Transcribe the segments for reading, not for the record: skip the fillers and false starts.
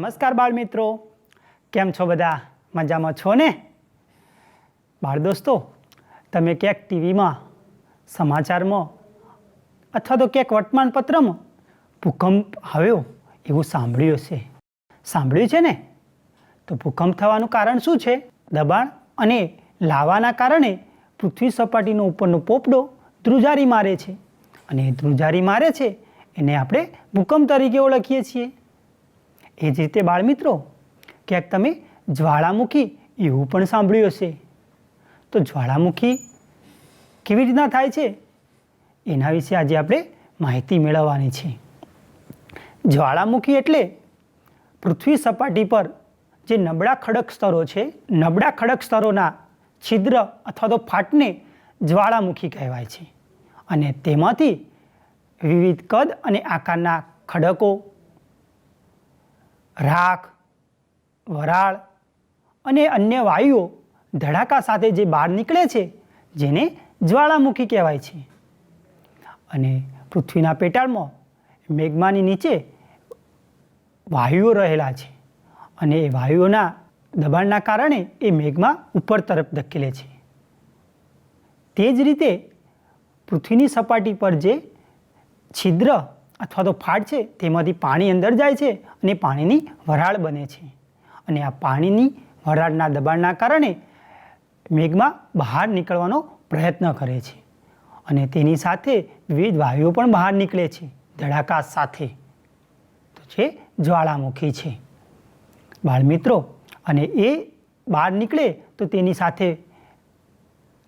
નમસ્કાર બાળ મિત્રો, કેમ છો બધા? મજામાં છો ને? બાળ દોસ્તો, તમે ક્યાંક ટીવીમાં, સમાચારમાં અથવા તો ક્યાંક વર્તમાનપત્રમાં ભૂકંપ આવ્યો એવું સાંભળ્યું હશે. સાંભળ્યું છે ને? તો ભૂકંપ થવાનું કારણ શું છે? દબાણ અને લાવાના કારણે પૃથ્વી સપાટીનો ઉપરનો પોપડો ધ્રુજારી મારે છે, અને ધ્રુજારી મારે છે એને આપણે ભૂકંપ તરીકે ઓળખીએ છીએ. એ જ રીતે બાળમિત્રો, ક્યાંક તમે જ્વાળામુખી એવું પણ સાંભળ્યું હશે. તો જ્વાળામુખી કેવી રીતના થાય છે એના વિશે આજે આપણે માહિતી મેળવવાની છે. જ્વાળામુખી એટલે પૃથ્વી સપાટી પર જે નબળા ખડક સ્તરો છે, નબળા ખડક સ્તરોના છિદ્ર અથવા તો ફાટને જ્વાળામુખી કહેવાય છે. અને તેમાંથી વિવિધ કદ અને આકારના ખડકો, રાખ, વરાળ અને અન્ય વાયુઓ ધડાકા સાથે જે બહાર નીકળે છે જેને જ્વાળામુખી કહેવાય છે. અને પૃથ્વીના પેટાળમાં મેગ્માની નીચે વાયુઓ રહેલા છે, અને એ વાયુઓના દબાણના કારણે એ મેગ્મા ઉપર તરફ ધકેલે છે. તે જ રીતે પૃથ્વીની સપાટી પર જે છિદ્ર અથવા તો ફાટ છે તેમાંથી પાણી અંદર જાય છે અને પાણીની વરાળ બને છે. અને આ પાણીની વરાળના દબાણના કારણે મેઘમાં બહાર નીકળવાનો પ્રયત્ન કરે છે, અને તેની સાથે વિવિધ વાયુઓ પણ બહાર નીકળે છે ધડાકા સાથે. તો જે જ્વાળામુખી છે બાળમિત્રો. અને એ બહાર નીકળે તો તેની સાથે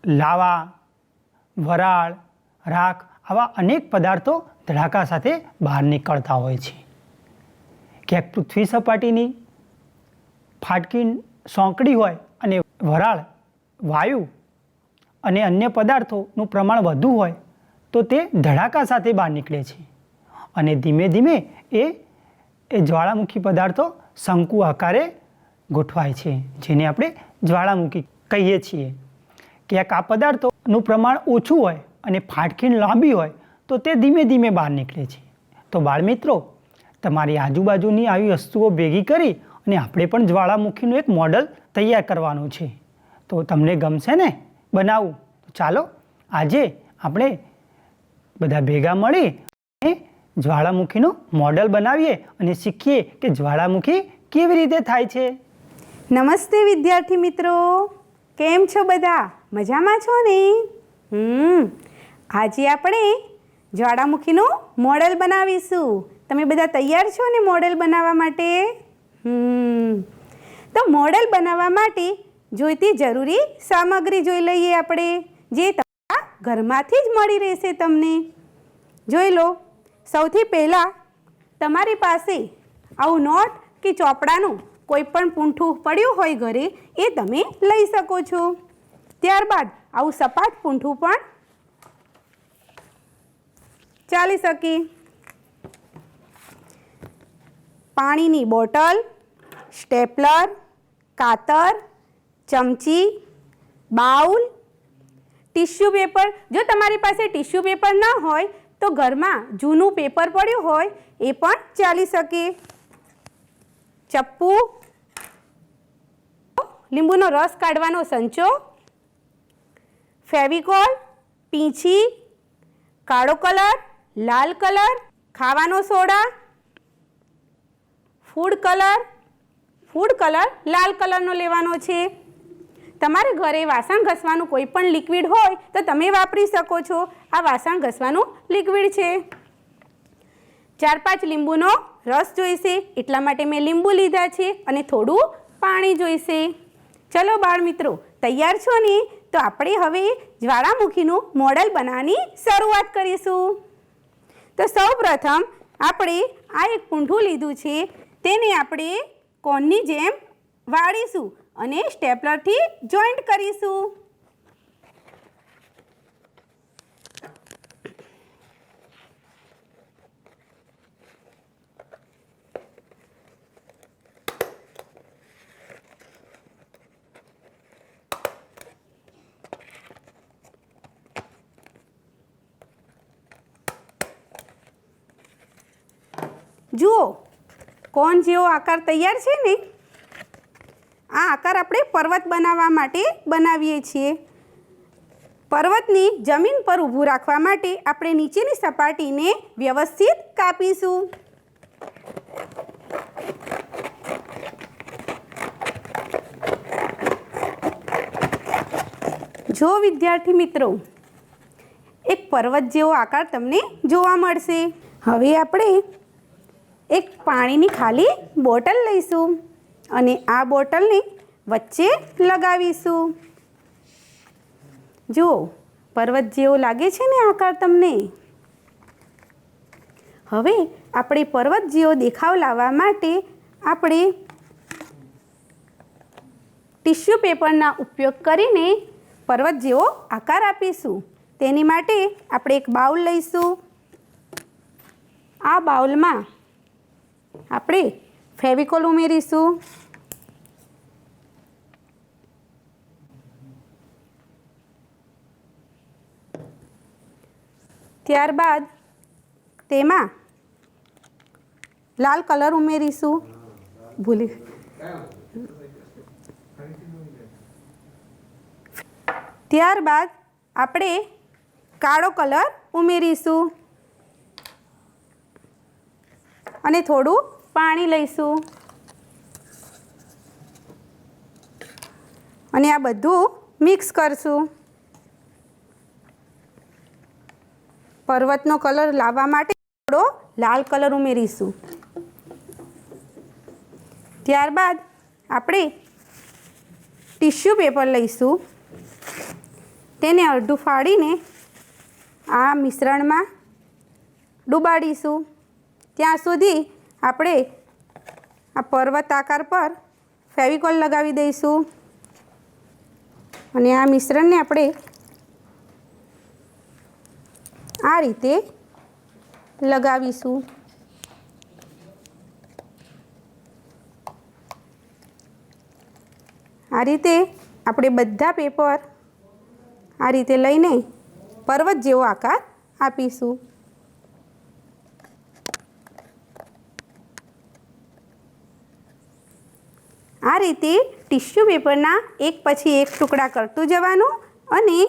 લાવા, વરાળ, રાખ આવા અનેક પદાર્થો ધડાકા સાથે બહાર નીકળતા હોય છે. ક્યાંક પૃથ્વી સપાટીની ફાટકી સોંકડી હોય અને વરાળ, વાયુ અને અન્ય પદાર્થોનું પ્રમાણ વધુ હોય તો તે ધડાકા સાથે બહાર નીકળે છે, અને ધીમે ધીમે એ જ્વાળામુખી પદાર્થો શંકુ આકારે ગોઠવાય છે, જેને આપણે જ્વાળામુખી કહીએ છીએ. ક્યાંક આ પદાર્થોનું પ્રમાણ ઓછું હોય અને ફાટકી લાંબી હોય તો તે ધીમે ધીમે બહાર નીકળે છે. તો બાળમિત્રો, તમારી આજુબાજુની આવી વસ્તુઓ ભેગી કરી અને આપણે પણ જ્વાળામુખીનું એક મોડલ તૈયાર કરવાનું છે. તો તમને ગમશે ને બનાવવું? તો ચાલો આજે આપણે બધા ભેગા મળી અને જ્વાળામુખીનું મોડલ બનાવીએ અને શીખીએ કે જ્વાળામુખી કેવી રીતે થાય છે. નમસ્તે વિદ્યાર્થી મિત્રો, કેમ છો બધા? મજામાં છો ને? આજે આપણે જ્વાળામુખીનું મોડેલ બનાવીશું. તમે બધા તૈયાર છો ને મોડેલ બનાવવા માટે? તો મોડેલ બનાવવા માટે જોઈતી જરૂરી સામગ્રી જોઈ લઈએ આપણે, જે તમારા ઘરમાંથી જ મળી રહેશે તમને. જોઈ લો. સૌથી પહેલાં તમારી પાસે આવું નોટ કે ચોપડાનું કોઈ પણ પૂંઠું પડ્યું હોય ઘરે એ તમે લઈ શકો છો. ત્યારબાદ આવું સપાટ પૂંઠું પણ ચાલી શકે. પાણીની બોટલ, સ્ટેપલર, કાતર, ચમચી, બાઉલ, ટીશ્યુ પેપર. જો તમારી પાસે ટીશ્યુ પેપર ન હોય તો ઘરમાં જૂનું પેપર પડ્યું હોય એ પણ ચાલી શકે. ચપ્પુ, લીંબુનો રસ કાઢવાનો સંચો, ફેવિકોલ, પીંછી, કાળો કલર, લાલ કલર, ખાવાનો સોડા, ફૂડ કલર લાલ કલરનો લેવાનો છે. તમારે ઘરે વાસણ ઘસવાનું કોઈ પણ લિક્વિડ હોય તો તમે વાપરી શકો છો. આ વાસણ ઘસવાનું લિક્વિડ છે. 4-5 લીંબુનો રસ જોઈશે, એટલા માટે મેં લીંબુ લીધા છે, અને થોડું પાણી જોઈશે. ચલો બાળ મિત્રો, તૈયાર છો ને? તો આપણે હવે જ્વાળામુખીનું મોડેલ બનાવવાની શરૂઆત કરીશું. તો સૌપ્રથમ આપણે આ એક પૂંઠું લીધું છે, તેને આપણે કોનની જેમ વાળીશું અને સ્ટેપલરથી જોઈન્ટ કરીશું. જુઓ, કોણ જેવો આકાર તૈયાર છે ને, આ આકાર આપણે પર્વત બનાવવા માટે બનાવીએ છીએ. પર્વતને જમીન પર ઊભું રાખવા માટે આપણે નીચેની સપાટીને વ્યવસ્થિત કાપીશું. જો વિદ્યાર્થી મિત્રો, એક પર્વત જેવો આકાર તમને જોવા મળશે. હવે આપણે એક પાણીની ખાલી બોટલ લઈશું અને આ બોટલને વચ્ચે લગાવીશું. જુઓ, પર્વત જેવો લાગે છે ને આકાર તમને. હવે આપણે પર્વત જેવો દેખાવ લાવવા માટે આપણે ટીશ્યુ પેપરના ઉપયોગ કરીને પર્વત જેવો આકાર આપીશું. તેની માટે આપણે એક બાઉલ લઈશું. આ બાઉલમાં આપણે ફેવિકોલ ઉમેરીશું. ત્યારબાદ તેમાં લાલ કલર ઉમેરીશું. ભૂલી ત્યારબાદ આપણે કાળો કલર ઉમેરીશું અને થોડું પાણી લઈશું અને આ બધું મિક્સ કરશું. પર્વતનો કલર લાવવા માટે થોડો લાલ કલર ઉમેરીશું. ત્યારબાદ આપણે ટીશ્યુ પેપર લઈશું. તેને અડધું ફાડીને આ મિશ્રણમાં ડૂબાડીશું. ત્યાં સુધી આપણે આ પર્વત આકાર પર ફેવિકોલ લગાવી દઈશું અને આ મિશ્રણને આપણે આ રીતે લગાવીશું. આ રીતે આપણે બધા પેપર આ રીતે લઈને પર્વત જેવો આકાર આપીશું. આ રીતે ટીશ્યુ પેપરના એક પછી એક ટુકડા કરતું જવાનું અને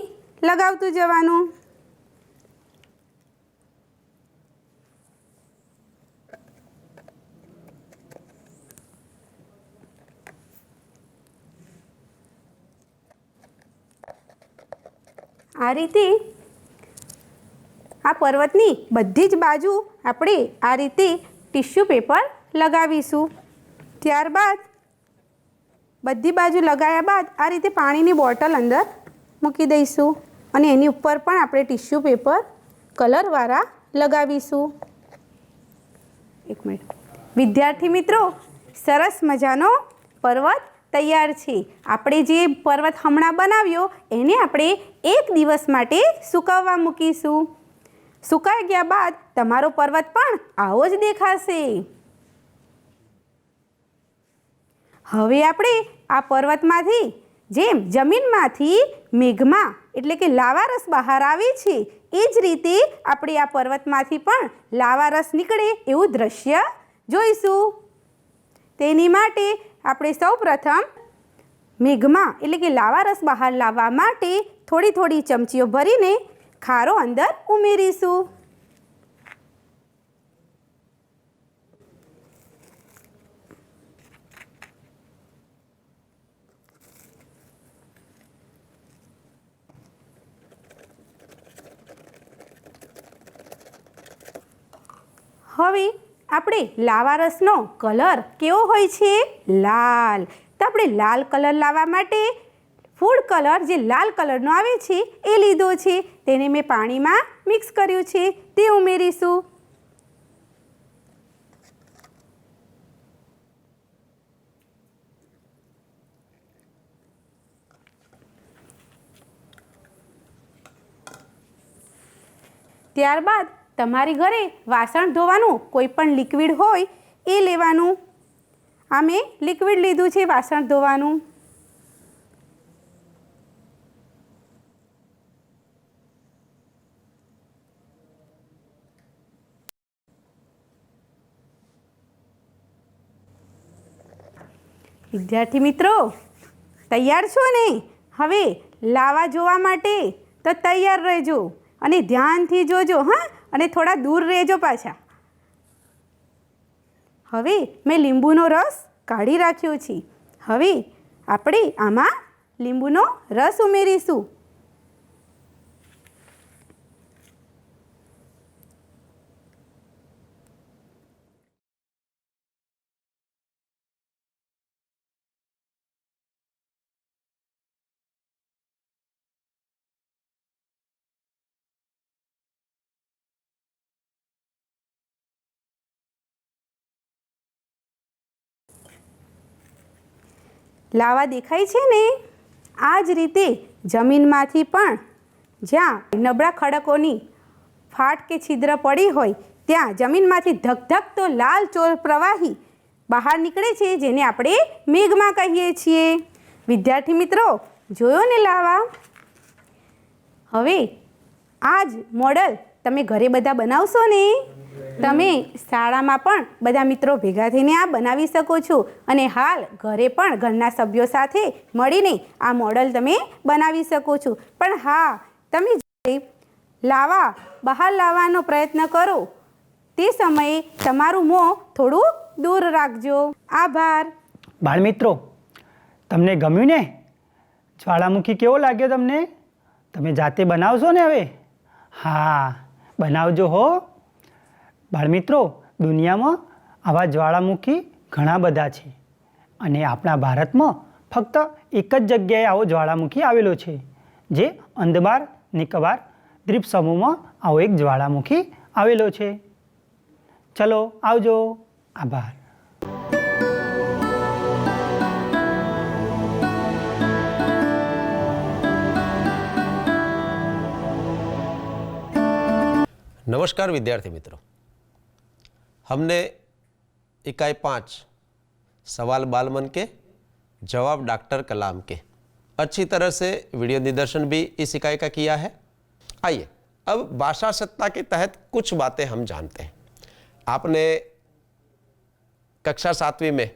લગાવતું જવાનું. આ રીતે આ પર્વતની બધી જ બાજુ આપણે આ રીતે ટીશ્યુ પેપર લગાવીશું. ત્યારબાદ બધી બાજુ લગાવ્યા બાદ આ રીતે પાણીની બોટલ અંદર મૂકી દઈશું અને એની ઉપર પણ આપણે ટીશ્યુ પેપર કલરવાળા લગાવીશું. એક મિનિટ. વિદ્યાર્થી મિત્રો, સરસ મજાનો પર્વત તૈયાર છે. આપણે જે પર્વત હમણાં બનાવ્યો એને આપણે એક દિવસ માટે સૂકવવા મૂકીશું. સુકાઈ ગયા બાદ તમારો પર્વત પણ આવો જ દેખાશે. હવે આપણે આ પર્વતમાંથી જેમ જમીનમાંથી મેઘમાં એટલે કે લાવારસ બહાર આવે છે એ જ રીતે આપણે આ પર્વતમાંથી પણ લાવારસ નીકળે એવું દ્રશ્ય જોઈશું. તેની માટે આપણે સૌપ્રથમ મેઘમાં એટલે કે લાવારસ બહાર લાવવા માટે થોડી થોડી ચમચીઓ ભરીને ખારો અંદર ઉમેરીશું. હવે આપણે લાવારસનો કલર કેવો હોય છે? લાલ. તો આપણે લાલ કલર લાવવા માટે ફૂડ કલર જે લાલ કલરનો આવે છે એ લીધો છે. તેને મેં પાણીમાં મિક્સ કર્યું છે તે ઉમેરીશું. ત્યારબાદ તમારી ઘરે વાસણ ધોવાનું કોઈ પણ લિક્વિડ હોય એ લેવાનું. આ મેં લિક્વિડ લીધું છે વાસણ ધોવાનું. વિદ્યાર્થી મિત્રો તૈયાર છો ને? હવે લાવા જોવા માટે તો તૈયાર રહેજો અને ધ્યાનથી જોજો, હા, અને થોડા દૂર રહેજો પાછા. હવે મેં લીંબુનો રસ કાઢી રાખ્યો છે. હવે આપણે આમાં લીંબુનો રસ ઉમેરીશું. લાવા દેખાય છે ને? આ જ રીતે જમીનમાંથી પણ જ્યાં નબળા ખડકોની ફાટ કે છિદ્ર પડી હોય ત્યાં જમીનમાંથી ધગધગતો લાલ ચોર પ્રવાહી બહાર નીકળે છે, જેને આપણે મેઘમાં કહીએ છીએ. વિદ્યાર્થી મિત્રો જોયો ને લાવા? હવે આ જ મોડલ તમે ઘરે બધા બનાવશો ને? તમે શાળામાં પણ બધા મિત્રો ભેગા થઈને આ બનાવી શકો છો અને હાલ ઘરે પણ ઘરના સભ્યો સાથે મળીને આ મોડલ તમે બનાવી શકો છો. પણ હા, તમે જ્યારે લાવા બહાર લાવવાનો પ્રયત્ન કરો તે સમયે તમારું મોં થોડું દૂર રાખજો. આભાર. બાળમિત્રો, તમને ગમ્યું ને? જ્વાળામુખી કેવો લાગ્યો તમને? તમે જાતે બનાવશો ને હવે? હા, બનાવજો હો. બાળમિત્રો, દુનિયામાં આવા જ્વાળામુખી ઘણા બધા છે અને આપણા ભારતમાં ફક્ત એક જ જગ્યાએ આવો જ્વાળામુખી આવેલો છે, જે અંદમાન નિકોબાર દ્વીપ સમૂહમાં આવો એક જ્વાળામુખી આવેલો છે. ચલો આવજો. આભાર. नमस्कार विद्यार्थी मित्रों, हमने इकाई 5 सवाल बाल मन के जवाब डॉक्टर कलाम के अच्छी तरह से वीडियो निदर्शन भी इस इकाई का किया है. आइए अब भाषा सत्ता के तहत कुछ बातें हम जानते हैं. आपने कक्षा 7वीं में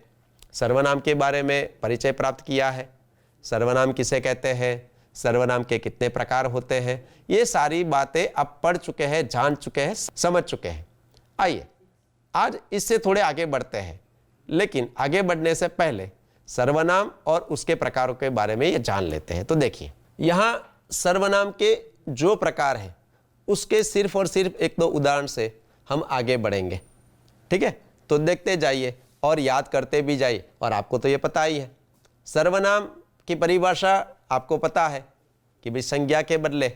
सर्वनाम के बारे में परिचय प्राप्त किया है. सर्वनाम किसे कहते हैं, सर्वनाम के कितने प्रकार होते हैं, ये सारी बातें आप पढ़ चुके हैं, जान चुके हैं, समझ चुके हैं. आइए आज इससे थोड़े आगे बढ़ते हैं, लेकिन आगे बढ़ने से पहले सर्वनाम और उसके प्रकारों के बारे में ये जान लेते हैं. तो देखिए, यहाँ सर्वनाम के जो प्रकार हैं उसके सिर्फ और सिर्फ एक दो उदाहरण से हम आगे बढ़ेंगे. ठीक है, तो देखते जाइए और याद करते भी जाइए. और आपको तो ये पता ही है, सर्वनाम की परिभाषा आपको पता है कि भाई संज्ञा के बदले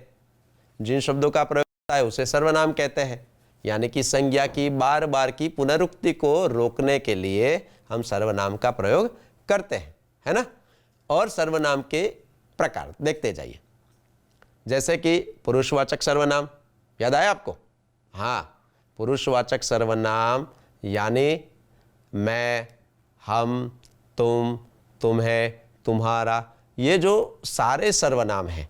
जिन शब्दों का प्रयोग होता है उसे सर्वनाम कहते हैं. यानी कि संज्ञा की बार बार की पुनरुक्ति को रोकने के लिए हम सर्वनाम का प्रयोग करते हैं, है ना. और सर्वनाम के प्रकार देखते जाइए. जैसे कि पुरुषवाचक सर्वनाम याद आया आपको? हाँ, पुरुषवाचक सर्वनाम यानी मैं, हम, तुम, तुम्हें, तुम्हारा, ये जो सारे सर्वनाम हैं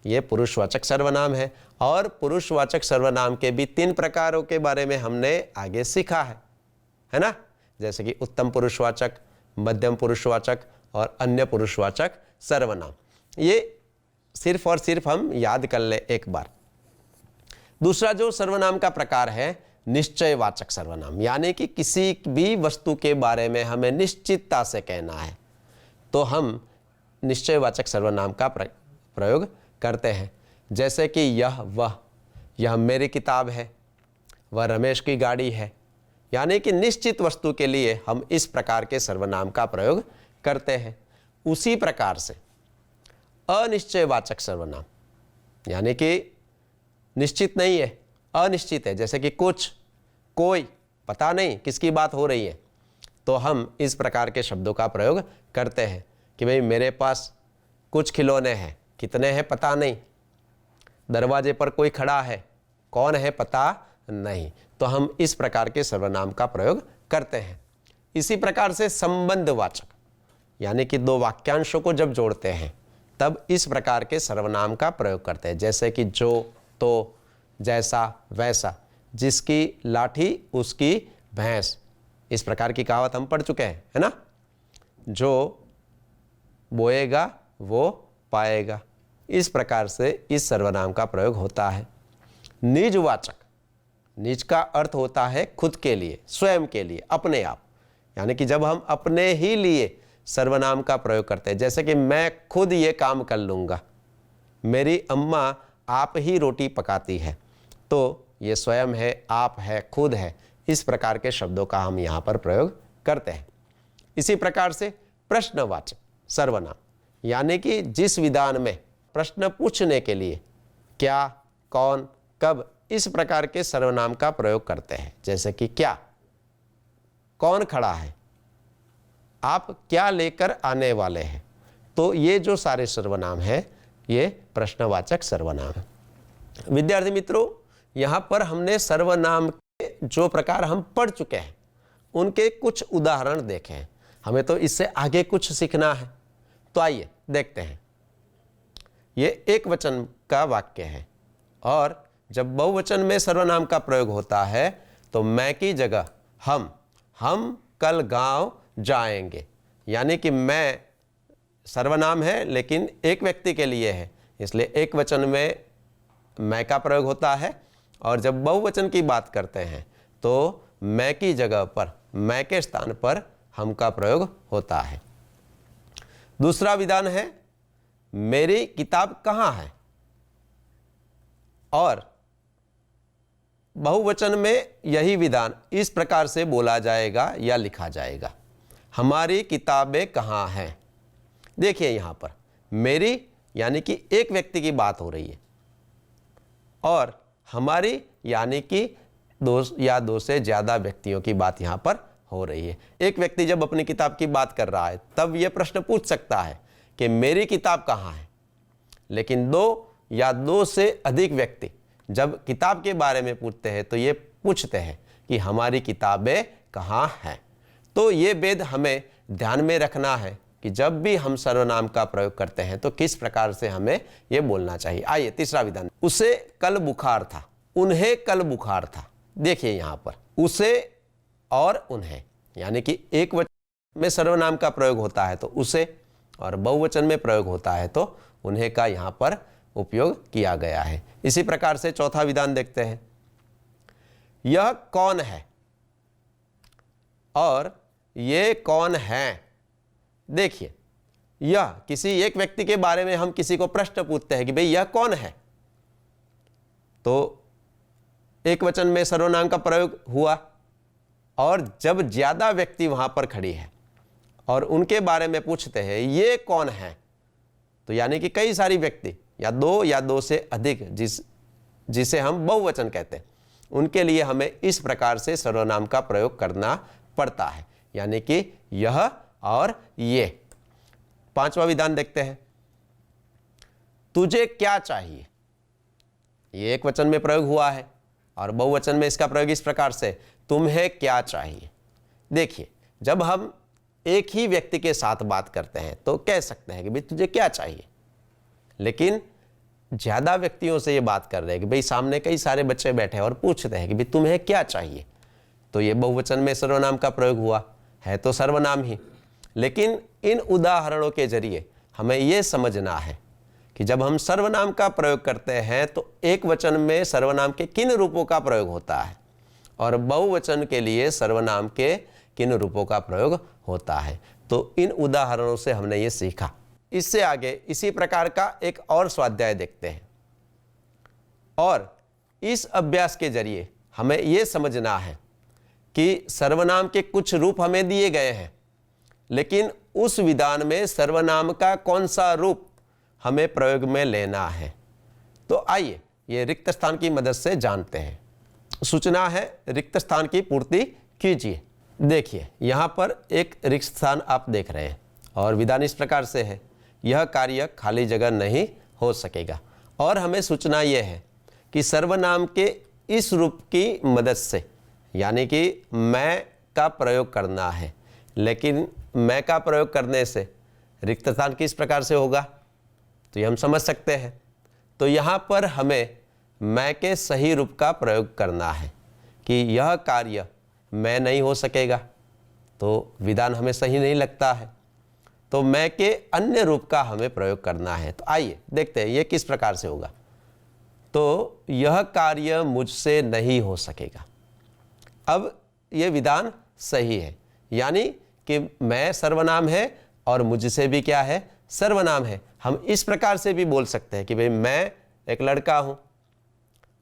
ये पुरुषवाचक सर्वनाम है. और पुरुषवाचक सर्वनाम के भी 3 प्रकारों के बारे में हमने आगे सीखा है ना. जैसे कि उत्तम पुरुषवाचक, मध्यम पुरुषवाचक और अन्य पुरुषवाचक सर्वनाम. ये सिर्फ और सिर्फ हम याद कर ले एक बार. दूसरा जो सर्वनाम का प्रकार है निश्चयवाचक सर्वनाम, यानी कि किसी भी वस्तु के बारे में हमें निश्चितता से कहना है तो हम निश्चयवाचक सर्वनाम का प्रयोग करते हैं. जैसे कि यह मेरी किताब है, वह रमेश की गाड़ी है. यानी कि निश्चित वस्तु के लिए हम इस प्रकार के सर्वनाम का प्रयोग करते हैं. उसी प्रकार से अनिश्चयवाचक सर्वनाम, यानी कि निश्चित नहीं है, अनिश्चित है, जैसे कि कुछ, कोई, पता नहीं किसकी बात हो रही है, तो हम इस प्रकार के शब्दों का प्रयोग करते हैं कि भाई मेरे पास कुछ खिलौने हैं, कितने हैं पता नहीं, दरवाजे पर कोई खड़ा है, कौन है पता नहीं, तो हम इस प्रकार के सर्वनाम का प्रयोग करते हैं. इसी प्रकार से संबंधवाचक, यानी कि 2 वाक्यांशों को जब जोड़ते हैं तब इस प्रकार के सर्वनाम का प्रयोग करते हैं. जैसे कि जो, तो, जैसा, वैसा, जिसकी लाठी उसकी भैंस, इस प्रकार की कहावत हम पढ़ चुके हैं, है ना. जो बोएगा वो पाएगा। इस प्रकार से इस सर्वनाम का प्रयोग होता है। निजवाचक, निज का अर्थ होता है खुद के लिए, स्वयं के लिए, अपने आप। यानी कि जब हम अपने ही लिए सर्वनाम का प्रयोग करते हैं, जैसे कि मैं खुद ये काम कर लूँगा, मेरी अम्मा आप ही रोटी पकाती है, तो ये स्वयं है, आप है, खुद है, इस प्रकार के शब्दों का हम यहाँ पर प्रयोग करते हैं। इसी प्रकार से प्रश्नवाचक सर्वनाम, यानी कि जिस विधान में प्रश्न पूछने के लिए क्या, कौन, कब, इस प्रकार के सर्वनाम का प्रयोग करते हैं। जैसे कि क्या, कौन खड़ा है, आप क्या लेकर आने वाले हैं। तो ये जो सारे सर्वनाम हैं ये प्रश्नवाचक सर्वनाम है। विद्यार्थी मित्रों, यहाँ पर हमने सर्वनाम के जो प्रकार हम पढ़ चुके हैं उनके कुछ उदाहरण देखे हैं। हमें तो इससे आगे कुछ सीखना है, तो आइए देखते हैं। ये एक वचन का वाक्य है और जब बहुवचन में सर्वनाम का प्रयोग होता है तो मैं की जगह हम कल गांव जाएंगे। यानी कि मैं सर्वनाम है लेकिन एक व्यक्ति के लिए है, इसलिए एक वचन में मैं का प्रयोग होता है। और जब बहुवचन की बात करते हैं तो मैं की जगह पर, मैं के स्थान पर हम का प्रयोग होता है। दूसरा विधान है मेरी किताब कहाँ है, और बहुवचन में यही विधान इस प्रकार से बोला जाएगा या लिखा जाएगा, हमारी किताबें कहाँ हैं। देखिए यहाँ पर मेरी यानी कि एक व्यक्ति की बात हो रही है और हमारी यानी कि दो या दो से ज़्यादा व्यक्तियों की बात यहाँ पर हो रही है। एक व्यक्ति जब अपनी किताब की बात कर रहा है तब यह प्रश्न पूछ सकता है कि मेरी किताब कहाँ है। लेकिन दो या दो से अधिक व्यक्ति जब किताब के बारे में पूछते हैं तो ये पूछते हैं कि हमारी किताबें कहाँ हैं। तो ये भेद हमें ध्यान में रखना है कि जब भी हम सर्वनाम का प्रयोग करते हैं तो किस प्रकार से हमें ये बोलना चाहिए। आइए तीसरा विधान, उसे कल बुखार था, उन्हें कल बुखार था। देखिए यहाँ पर उसे और उन्हें, यानी कि एक वचन में सर्वनाम का प्रयोग होता है तो उसे, और बहुवचन में प्रयोग होता है तो उन्हें का यहाँ पर उपयोग किया गया है। इसी प्रकार से चौथा विधान देखते हैं, यह कौन है और ये कौन है। देखिए यह किसी एक व्यक्ति के बारे में हम किसी को प्रश्न पूछते हैं कि भाई यह कौन है, तो एक वचन में सर्वनाम का प्रयोग हुआ। और जब ज्यादा व्यक्ति वहां पर खड़ी है और उनके बारे में पूछते हैं ये कौन है, तो यानी कि कई सारी व्यक्ति या दो से अधिक जिसे हम बहुवचन कहते हैं, उनके लिए हमें इस प्रकार से सर्वनाम का प्रयोग करना पड़ता है, यानी कि यह और ये। पांचवा विधान देखते हैं, तुझे क्या चाहिए। ये एक वचन में प्रयोग हुआ है और बहुवचन में इसका प्रयोग इस प्रकार से, तुम्हें क्या चाहिए। देखिए जब हम एक ही व्यक्ति के साथ बात करते हैं तो कह सकते हैं कि भाई तुझे क्या चाहिए, लेकिन ज्यादा व्यक्तियों से ये बात कर रहे हैं कि भाई सामने कई सारे बच्चे बैठे हैं और पूछते हैं कि भाई तुम्हें क्या चाहिए, तो ये बहुवचन में सर्वनाम का प्रयोग हुआ है, तो सर्वनाम ही। लेकिन इन उदाहरणों के जरिए हमें यह समझना है कि जब हम सर्वनाम का प्रयोग करते हैं तो एक वचन में सर्वनाम के किन रूपों का प्रयोग होता है और बहुवचन के लिए सर्वनाम के किन रूपों का प्रयोग होता है। तो इन उदाहरणों से हमने ये सीखा। इससे आगे इसी प्रकार का एक और स्वाध्याय देखते हैं और इस अभ्यास के जरिए हमें यह समझना है कि सर्वनाम के कुछ रूप हमें दिए गए हैं, लेकिन उस विधान में सर्वनाम का कौन सा रूप हमें प्रयोग में लेना है। तो आइए ये रिक्त स्थान की मदद से जानते हैं। सूचना है रिक्त स्थान की पूर्ति कीजिए। देखिए यहाँ पर एक रिक्त स्थान आप देख रहे हैं और विधान इस प्रकार से है, यह कार्य खाली जगह नहीं हो सकेगा। और हमें सूचना यह है कि सर्वनाम के इस रूप की मदद से, यानी कि मैं का प्रयोग करना है, लेकिन मैं का प्रयोग करने से रिक्त स्थान किस प्रकार से होगा तो ये हम समझ सकते हैं। तो यहाँ पर हमें मैं के सही रूप का प्रयोग करना है कि यह कार्य मैं नहीं हो सकेगा, तो विधान हमें सही नहीं लगता है। तो मैं के अन्य रूप का हमें प्रयोग करना है। तो आइए देखते हैं ये किस प्रकार से होगा। तो यह कार्य मुझसे नहीं हो सकेगा। अब ये विधान सही है, यानी कि मैं सर्वनाम है और मुझसे भी क्या है, सर्वनाम है। हम इस प्रकार से भी बोल सकते हैं कि भाई मैं एक लड़का हूं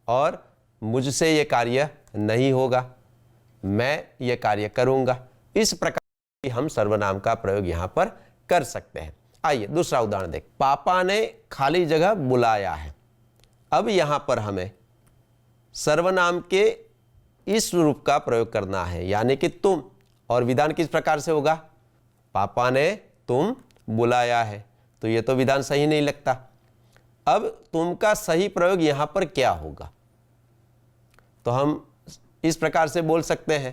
और मुझसे ये कार्य नहीं होगा, मैं ये कार्य करूंगा। इस प्रकार की हम सर्वनाम का प्रयोग यहां पर कर सकते हैं। आइए दूसरा उदाहरण देख। पापा ने खाली जगह बुलाया है। अब यहां पर हमें सर्वनाम के इस रूप का प्रयोग करना है, यानी कि तुम। और विधान किस प्रकार से होगा, पापा ने तुम बुलाया है। तो ये तो विधान सही नहीं लगता। अब तुम का सही प्रयोग यहां पर क्या होगा, तो हम इस प्रकार से बोल सकते हैं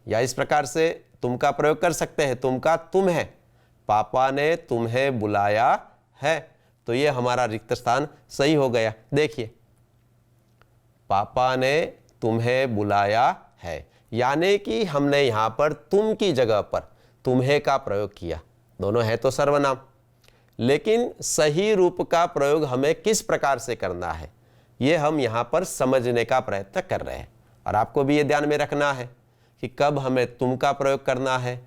या इस प्रकार से तुम का प्रयोग कर सकते हैं। तुम का तुम है, पापा ने तुम्हें बुलाया है। तो ये हमारा रिक्त स्थान सही हो गया। देखिए, पापा ने तुम्हें बुलाया है, यानी कि हमने यहां पर तुम की जगह पर तुम्हें का प्रयोग किया। दोनों है तो सर्वनाम, लेकिन सही रूप का प्रयोग हमें किस प्रकार से करना है, ये हम यहां पर समझने का प्रयत्न कर रहे हैं। और आपको भी ये ध्यान में रखना है कि कब हमें तुम का प्रयोग करना है,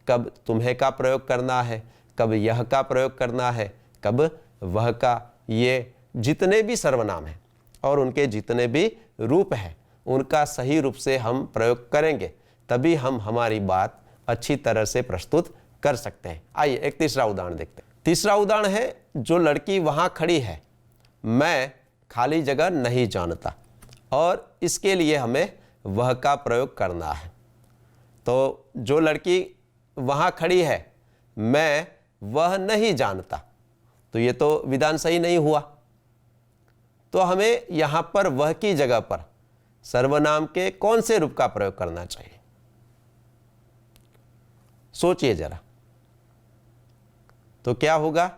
कब तुम्हें का प्रयोग करना है, कब यह का प्रयोग करना है, कब वह का। ये जितने भी सर्वनाम हैं और उनके जितने भी रूप हैं, उनका सही रूप से हम प्रयोग करेंगे, तभी हम हमारी बात अच्छी तरह से प्रस्तुत कर सकते हैं। आइए एक तीसरा उदाहरण देखते हैं। तीसरा उदाहरण है, जो लड़की वहां खड़ी है, मैं खाली जगह नहीं जानता। और इसके लिए हमें वह का प्रयोग करना है। तो जो लड़की वहां खड़ी है, मैं वह नहीं जानता। तो ये तो विधान सही नहीं हुआ। तो हमें यहां पर वह की जगह पर सर्वनाम के कौन से रूप का प्रयोग करना चाहिए, सोचिए जरा। तो क्या होगा,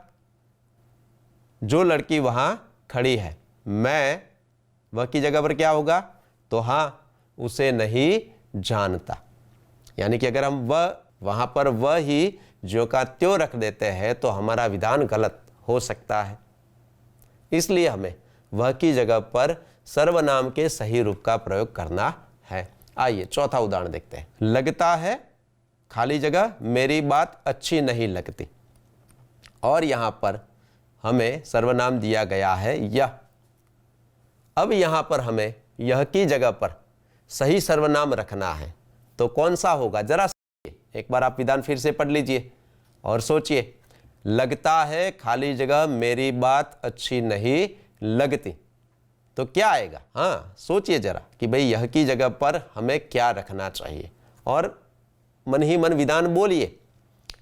जो लड़की वहां खड़ी है, मैं वह की जगह पर क्या होगा, तो हां, उसे नहीं जानता। यानी कि अगर हम वह वहां पर वह ही ज्यों का त्यों रख देते हैं तो हमारा विधान गलत हो सकता है। इसलिए हमें वह की जगह पर सर्वनाम के सही रूप का प्रयोग करना है। आइए चौथा उदाहरण देखते हैं। लगता है खाली जगह मेरी बात अच्छी नहीं लगती। और यहां पर हमें सर्वनाम दिया गया है यह। अब यहां पर हमें यह की जगह पर सही सर्वनाम रखना है। तो कौन सा होगा, जरा सोचिए। एक बार आप विधान फिर से पढ़ लीजिए और सोचिए। लगता है खाली जगह मेरी बात अच्छी नहीं लगती। तो क्या आएगा, हाँ सोचिए जरा कि भाई यह की जगह पर हमें क्या रखना चाहिए, और मन ही मन विधान बोलिए।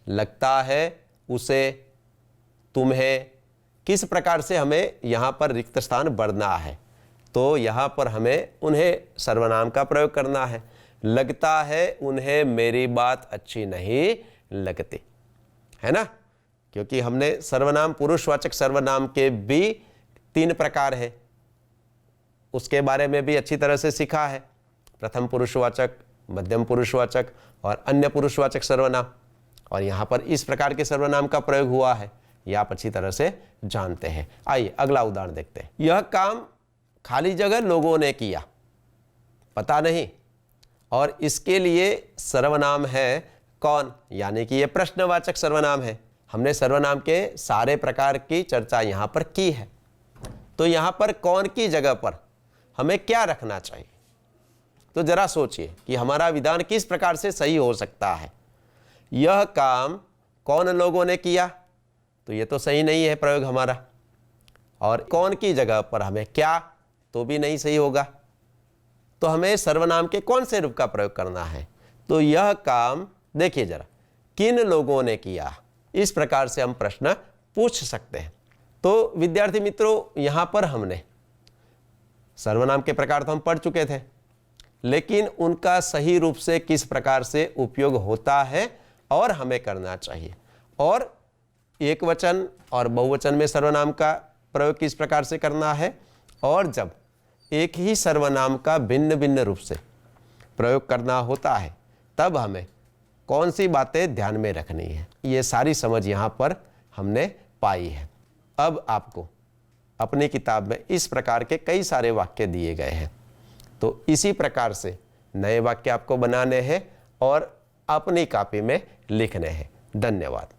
लगता है, उसे, तुम्हें, किस प्रकार से हमें यहां पर रिक्त स्थान भरना है। तो यहां पर हमें उन्हें सर्वनाम का प्रयोग करना है। लगता है उन्हें मेरी बात अच्छी नहीं लगती, है ना। क्योंकि हमने सर्वनाम, पुरुषवाचक सर्वनाम के भी 3 प्रकार है, उसके बारे में भी अच्छी तरह से सीखा है। प्रथम पुरुषवाचक, मध्यम पुरुषवाचक और अन्य पुरुषवाचक सर्वनाम। और यहां पर इस प्रकार के सर्वनाम का प्रयोग हुआ है, यह आप अच्छी तरह से जानते हैं। आइए अगला उदाहरण देखते हैं। यह काम खाली जगह लोगों ने किया, पता नहीं। और इसके लिए सर्वनाम है कौन, यानी कि यह प्रश्नवाचक सर्वनाम है। हमने सर्वनाम के सारे प्रकार की चर्चा यहां पर की है। तो यहां पर कौन की जगह पर हमें क्या रखना चाहिए, तो जरा सोचिए कि हमारा विधान किस प्रकार से सही हो सकता है। यह काम कौन लोगों ने किया, तो यह तो सही नहीं है प्रयोग हमारा। और कौन की जगह पर हमें क्या, तो भी नहीं सही होगा। तो हमें सर्वनाम के कौन से रूप का प्रयोग करना है, तो यह काम देखिए जरा, किन लोगों ने किया, इस प्रकार से हम प्रश्न पूछ सकते हैं। तो विद्यार्थी मित्रों, यहां पर हमने सर्वनाम के प्रकार तो हम पढ़ चुके थे, लेकिन उनका सही रूप से किस प्रकार से उपयोग होता है और हमें करना चाहिए, और एक वचन और बहुवचन में सर्वनाम का प्रयोग किस प्रकार से करना है, और जब एक ही सर्वनाम का भिन्न भिन्न रूप से प्रयोग करना होता है, तब हमें कौन सी बातें ध्यान में रखनी है, ये सारी समझ यहाँ पर हमने पाई है। अब आपको अपनी किताब में इस प्रकार के कई सारे वाक्य दिए गए हैं, तो इसी प्रकार से नए वाक्य आपको बनाने हैं और अपनी कॉपी में लिखने हैं। धन्यवाद।